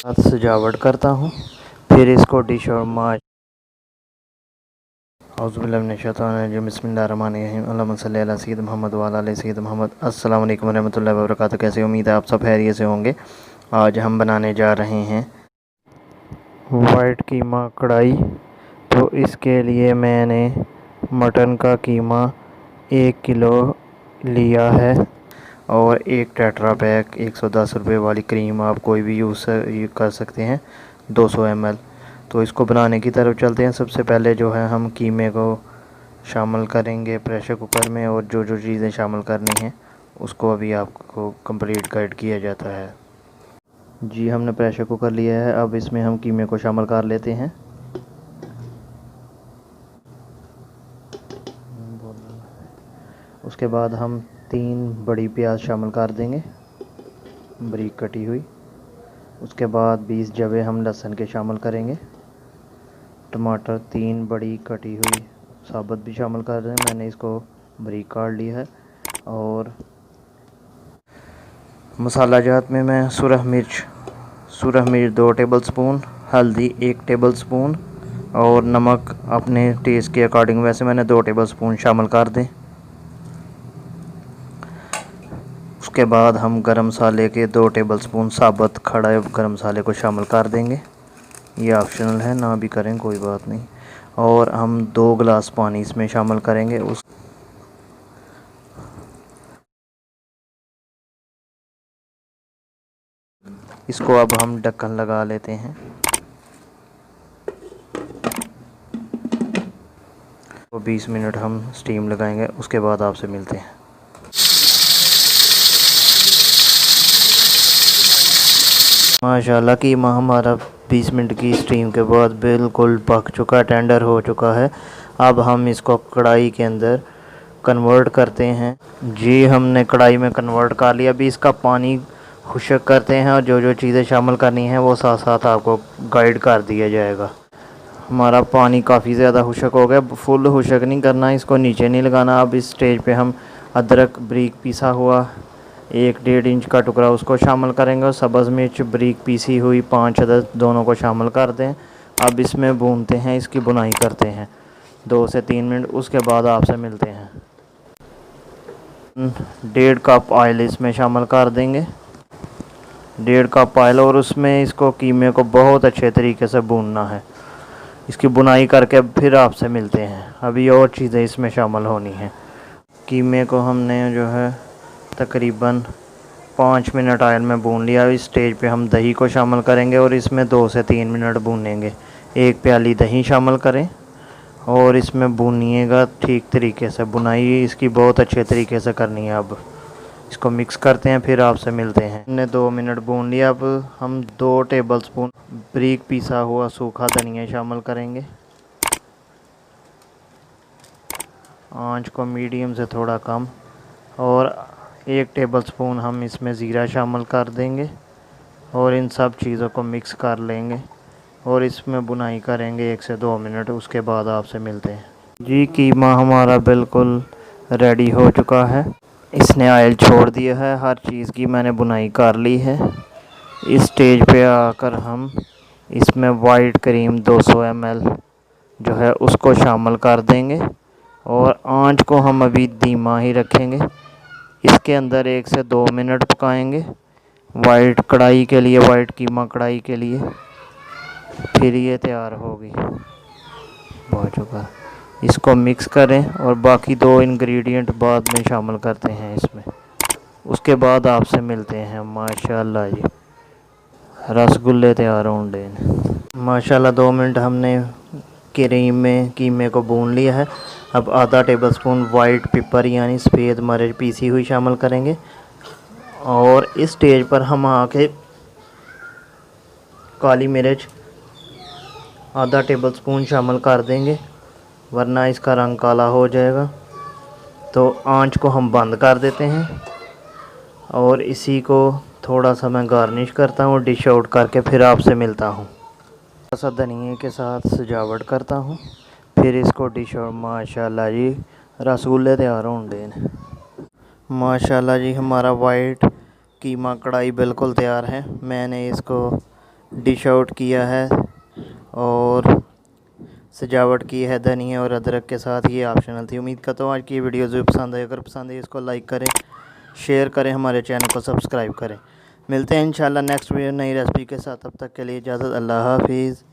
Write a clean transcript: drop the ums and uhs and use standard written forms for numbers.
साथ सजावट करता हूँ, फिर इसको डिश और माश अस्सलाम वालेकुम रहमतुल्लाहि व बरकातहू। कैसे उम्मीद है आप सब खैरियत से होंगे। आज हम बनाने जा रहे हैं वाइट कीमा कढ़ाई। तो इसके लिए मैंने मटन का कीमा 1 किलो लिया है और एक टेट्रा पैक 110 रुपये वाली क्रीम आप कोई भी यूज़ कर सकते हैं, 200 ml। तो इसको बनाने की तरफ चलते हैं। सबसे पहले जो है हम कीमे को शामिल करेंगे प्रेशर कुकर में, और जो जो चीज़ें शामिल करनी हैं उसको अभी आपको कंप्लीट गाइड किया जाता है। जी, हमने प्रेशर कुकर लिया है। अब इसमें हम कीमे को शामिल कर लेते हैं। उसके बाद हम 3 बड़ी प्याज शामिल कर देंगे, बारीक कटी हुई। उसके बाद 20 जवे हम लहसुन के शामिल करेंगे। टमाटर 3 बड़ी कटी हुई साबुत भी शामिल कर रहे हैं, मैंने इसको बारीक काट लिया है। और मसाला जात में मैं सुरख मिर्च 2 टेबल स्पून, हल्दी 1 टेबल स्पून और नमक अपने टेस्ट के अकॉर्डिंग वैसे मैंने 2 टेबल स्पून शामिल कर दें। उसके बाद हम गरम मसाले के 2 टेबल स्पून साबुत खड़ा गरम मसाले को शामिल कर देंगे। ये ऑप्शनल है, ना भी करें कोई बात नहीं। और हम 2 गिलास पानी इसमें शामिल करेंगे। इसको अब हम ढक्कन लगा लेते हैं। तो 20 मिनट हम स्टीम लगाएंगे, उसके बाद आपसे मिलते हैं। माशाल्लाह कीमा हमारा 20 मिनट की स्टीम के बाद बिल्कुल पक चुका, टेंडर हो चुका है। अब हम इसको कढ़ाई के अंदर कन्वर्ट करते हैं। जी, हमने कढ़ाई में कन्वर्ट कर लिया। अभी इसका पानी खुश्क करते हैं और जो जो चीज़ें शामिल करनी हैं वो साथ साथ आपको गाइड कर दिया जाएगा। हमारा पानी काफ़ी ज़्यादा खुश्क हो गया, फुल खुश्क नहीं करना, इसको नीचे नहीं लगाना। अब इस स्टेज पे हम अदरक बारीक पिसा हुआ 1-1.5 इंच का टुकड़ा उसको शामिल करेंगे और सब्ज़ मिर्च बारीक पीसी हुई 5 अदद दोनों को शामिल कर दें। अब इसमें भूनते हैं, इसकी बुनाई करते हैं 2 से 3 मिनट। उसके बाद आपसे मिलते हैं। 1.5 कप ऑयल इसमें शामिल कर देंगे, 1.5 कप ऑयल, और उसमें इसको कीमे को बहुत अच्छे तरीके से भूनना है। इसकी बुनाई करके फिर आपसे मिलते हैं। अभी और चीज़ें इसमें शामिल होनी हैं। कीमे को हमने जो है तकरीबन 5 मिनट ऑयल में भून लिया। इस स्टेज पे हम दही को शामिल करेंगे और इसमें 2 से 3 मिनट भूनेंगे। 1 प्याली दही शामिल करें और इसमें भूनिएगा ठीक तरीके से। बुनाई इसकी बहुत अच्छे तरीके से करनी है। अब इसको मिक्स करते हैं, फिर आपसे मिलते हैं। हमने 2 मिनट भून लिया। अब हम 2 टेबल स्पून बारीक पिसा हुआ सूखा धनिया शामिल करेंगे। आंच को मीडियम से थोड़ा कम, और 1 टेबल स्पून हम इसमें ज़ीरा शामिल कर देंगे और इन सब चीज़ों को मिक्स कर लेंगे और इसमें बुनाई करेंगे 1 से 2 मिनट। उसके बाद आपसे मिलते हैं। जी, कीमा हमारा बिल्कुल रेडी हो चुका है। इसने ऑयल छोड़ दिया है, हर चीज़ की मैंने बुनाई कर ली है। इस स्टेज पे आकर हम इसमें वाइट क्रीम 200 ml जो है उसको शामिल कर देंगे और आंच को हम अभी धीमा ही रखेंगे। इसके अंदर 1 से 2 मिनट पकाएंगे वाइट कढ़ाई के लिए, वाइट कीमा कढ़ाई के लिए। फिर ये तैयार होगी, हो चुका। इसको मिक्स करें और बाकी 2 इंग्रेडिएंट बाद में शामिल करते हैं इसमें। उसके बाद आपसे मिलते हैं। माशाल्लाह जी, रसगुल्ले तैयार होंगे। माशाल्लाह 2 मिनट हमने क्रीम में कीमे को भून लिया है। अब आधा टेबल स्पून वाइट पेपर यानी सफ़ेद मिर्च पीसी हुई शामिल करेंगे और इस स्टेज पर हम आके काली मिर्च आधा टेबल स्पून शामिल कर देंगे, वरना इसका रंग काला हो जाएगा। तो आंच को हम बंद कर देते हैं और इसी को थोड़ा सा मैं गार्निश करता हूँ डिश आउट करके, फिर आपसे मिलता हूँ। थोड़ा सा धनिए के साथ सजावट करता हूँ, फिर इसको डिश आउट। माशाल्लाह जी, रसगुल्ले तैयार होंगे। माशाल्लाह जी, हमारा वाइट कीमा कढ़ाई बिल्कुल तैयार है। मैंने इसको डिश आउट किया है और सजावट की है धनिया और अदरक के साथ। ये ऑप्शनल थी। उम्मीद करता हूँ आज की वीडियो ज़रूर पसंद आई। अगर पसंद आई इसको लाइक करें, शेयर करें, हमारे चैनल को सब्सक्राइब करें। मिलते हैं इंशाल्लाह नेक्स्ट वीडियो नई रेसिपी के साथ। तब तक के लिए इजाज़त। अल्लाह हाफिज़।